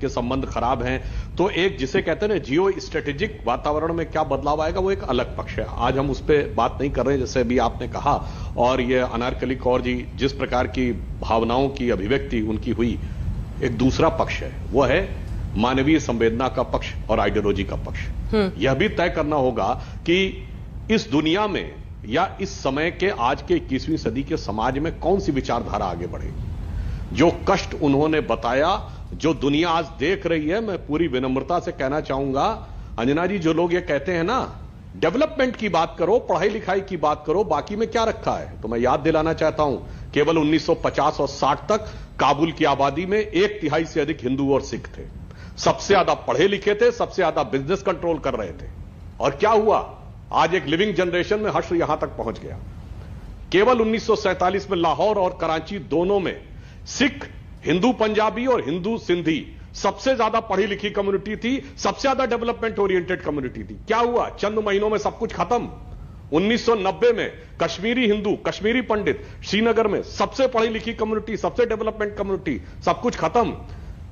के संबंध खराब हैं, तो एक जिसे कहते हैं ना जियो स्ट्रेटेजिक वातावरण में क्या बदलाव आएगा, वो एक अलग पक्ष है। आज हम उस पर बात नहीं कर रहे हैं, जैसे अभी आपने कहा। और ये अनारकली कौर जी जिस प्रकार की भावनाओं की अभिव्यक्ति उनकी हुई, एक दूसरा पक्ष है, वो है मानवीय संवेदना का पक्ष और आइडियोलॉजी का पक्ष। यह भी तय करना होगा कि इस दुनिया में या इस समय के आज के 21वीं सदी के समाज में कौन सी विचारधारा आगे बढ़े। जो कष्ट उन्होंने बताया, जो दुनिया आज देख रही है, मैं पूरी विनम्रता से कहना चाहूंगा अंजना जी, जो लोग ये कहते हैं ना डेवलपमेंट की बात करो, पढ़ाई लिखाई की बात करो, बाकी में क्या रखा है, तो मैं याद दिलाना चाहता हूं केवल 1950 और 60 तक काबुल की आबादी में 1/3 से अधिक हिंदू और सिख थे। सबसे ज्यादा पढ़े लिखे थे, सबसे ज्यादा बिजनेस कंट्रोल कर रहे थे। और क्या हुआ, आज एक लिविंग जनरेशन में हश्र यहां तक पहुंच गया। केवल 1947 में लाहौर और कराची दोनों में सिख, हिंदू पंजाबी और हिंदू सिंधी सबसे ज्यादा पढ़ी लिखी कम्युनिटी थी, सबसे ज्यादा डेवलपमेंट ओरिएंटेड कम्युनिटी थी। क्या हुआ, चंद महीनों में सब कुछ खत्म। 1990 में कश्मीरी हिंदू, कश्मीरी पंडित, श्रीनगर में सबसे पढ़ी लिखी कम्युनिटी, सबसे डेवलपमेंट कम्युनिटी, सब कुछ खत्म।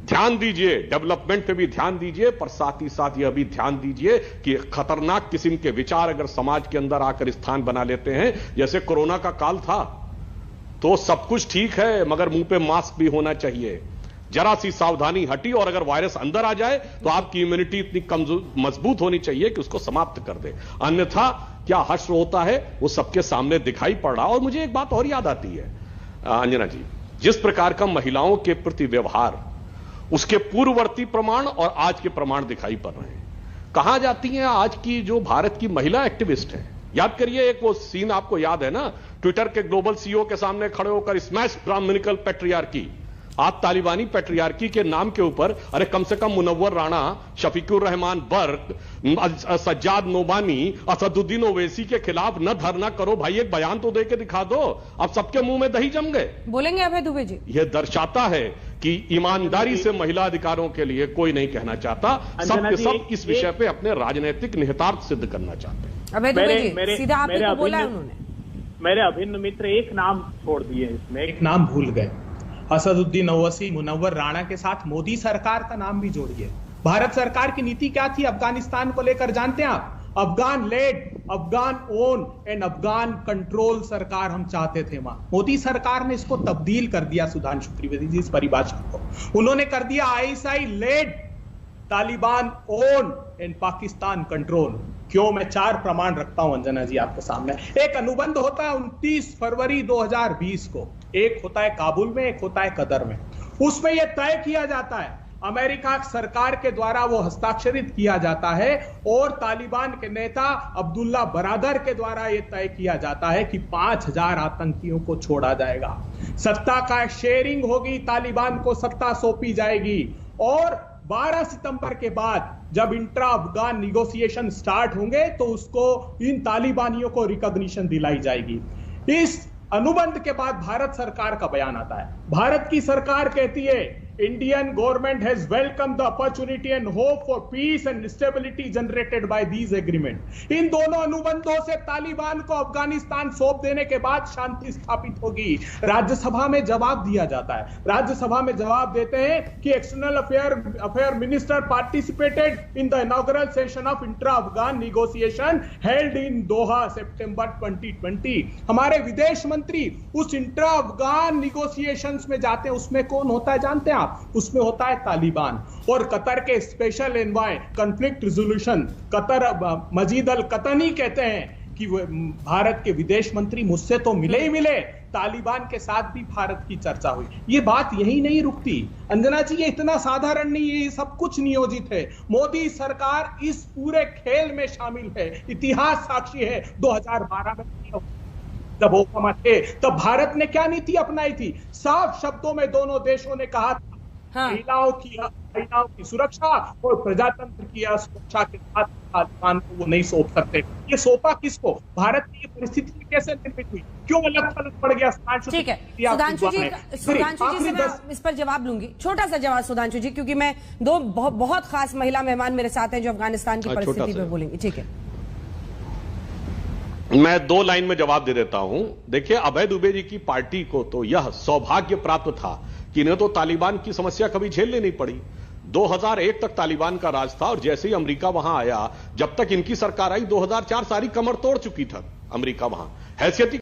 ध्यान दीजिए, डेवलपमेंट पे भी ध्यान दीजिए, पर साथ ही साथ यह भी ध्यान दीजिए कि खतरनाक किस्म के विचार अगर समाज के अंदर आकर स्थान बना लेते हैं, जैसे कोरोना का काल था, तो सब कुछ ठीक है मगर मुंह पे मास्क भी होना चाहिए। जरा सी सावधानी हटी और अगर वायरस अंदर आ जाए तो आपकी इम्यूनिटी इतनी मजबूत होनी चाहिए कि उसको समाप्त कर दे। अन्यथा क्या हश्र होता है वो सबके सामने दिखाई पड़ रहा। और मुझे एक बात और याद आती है अंजना जी, जिस प्रकार का महिलाओं के प्रति व्यवहार, उसके पूर्ववर्ती प्रमाण और आज के प्रमाण दिखाई पड़ रहे हैं। कहां जाती हैं आज की जो भारत की महिला एक्टिविस्ट हैं। याद करिए, एक वो सीन आपको याद है ना, ट्विटर के ग्लोबल सीईओ के सामने खड़े होकर स्मैश ब्राह्मणिकल पैट्रियार्की, आज तालिबानी पैट्रियार्की के नाम के ऊपर, अरे कम से कम मुनव्वर राणा, शफीकुर रहमान बर्क, सज्जाद नोबानी, असदुद्दीन ओवैसी के खिलाफ न धरना करो भाई, एक बयान तो दे के दिखा दो। अब सबके मुंह में दही जम गए। बोलेंगे अभय दुबे जी। यह दर्शाता है कि ईमानदारी से महिला अधिकारों के लिए कोई नहीं कहना चाहता, सब के सब इस विषय पे अपने राजनीतिक निहितार्थ सिद्ध करना चाहते हैं। अभय दुबे जी, सीधा आपने को बोला है उन्होंने। मेरे अभिन्न मित्र एक नाम छोड़ दिए, इसमें एक नाम भूल गए, असदुद्दीन ओवैसी, मुनव्वर राणा के साथ मोदी सरकार का नाम भी जोड़िए। भारत सरकार की नीति क्या थी अफगानिस्तान को लेकर, जानते हैं आप? Afghan led, Afghan owned and Afghan controlled सरकार हम चाहते थे वहां। मोदी सरकार ने इसको तब्दील कर दिया, सुधांशु त्रिवेदी जी, इस परिभाषा को उन्होंने कर दिया ISI led, Taliban owned and Pakistan controlled. क्यों? मैं 4 प्रमाण रखता हूं अंजना जी आपके सामने। एक अनुबंध होता है 29 फरवरी 2020 को, एक होता है काबुल में, एक होता है कतर में। उसमें यह तय किया जाता है, अमेरिका सरकार के द्वारा वो हस्ताक्षरित किया जाता है और तालिबान के नेता अब्दुल्ला बरादर के द्वारा यह तय किया जाता है कि 5000 आतंकियों को छोड़ा जाएगा, सत्ता का शेयरिंग होगी, तालिबान को सत्ता सौंपी जाएगी। और 12 सितंबर के बाद जब इंट्रा अफगान निगोशिएशन स्टार्ट होंगे तो उसको, इन तालिबानियों को रिकॉग्निशन दिलाई जाएगी। इस अनुबंध के बाद भारत सरकार का बयान आता है। भारत की सरकार कहती है, Indian government has welcomed the opportunity and hope for peace and stability generated by these agreement। इन दोनों अनुबंधों से तालिबान को अफगानिस्तान सौंप देने के बाद शांति स्थापित होगी। राज्यसभा में जवाब दिया जाता है, राज्यसभा में जवाब देते हैं कि external affair minister participated in the inaugural session of intra Afghan negotiation held in Doha सितंबर 2020। हमारे विदेश मंत्री उस इंट्रा अफगान निगोशिएशंस में जाते हैं, उसमें कौन होता है जानते हैं? उसमें होता है तालिबान और कतर के special envoy conflict resolution, Qatar Majed Al Qahtani कहते हैं कि भारत के विदेश मंत्री मुझसे तो मिले ही मिले, तालिबान के साथ भी भारत की चर्चा हुई। ये बात यही नहीं रुकती अंजना जी, ये इतना साधारण नहीं है, ये सब कुछ नियोजित है। मोदी सरकार इस पूरे खेल में शामिल है, इतिहास साक्षी है। 2012 में जब ओबामा थे तब भारत ने क्या नीति अपनाई थी? साफ शब्दों में दोनों देशों ने कहा था, महिलाओं की सुरक्षा और प्रजातंत्र की सुरक्षा के साथ तालिबान को वो नहीं सौंप सकते। ये सौंपा किसको? भारत की ये परिस्थिति कैसे निर्मित हुई? क्यों अलग थलग पड़ गया? ठीक है सुधांशु जी से मैं इस पर जवाब लूंगी, छोटा सा जवाब सुधांशु जी, क्योंकि मैं दो बहुत खास महिला मेहमान मेरे साथ हैं जो अफगानिस्तान की परिस्थिति पर बोलेंगे। ठीक है, मैं 2 लाइन में जवाब दे देता हूं। देखिए, अभय दुबे जी की पार्टी को तो यह सौभाग्य प्राप्त था कि इन्हें तो तालिबान की समस्या कभी झेलनी नहीं पड़ी। 2001 तक तालिबान का राज था और जैसे ही अमेरिका वहां आया, जब तक इनकी सरकार आई 2004 सारी कमर तोड़ चुकी था अमेरिका वहां। हैसियती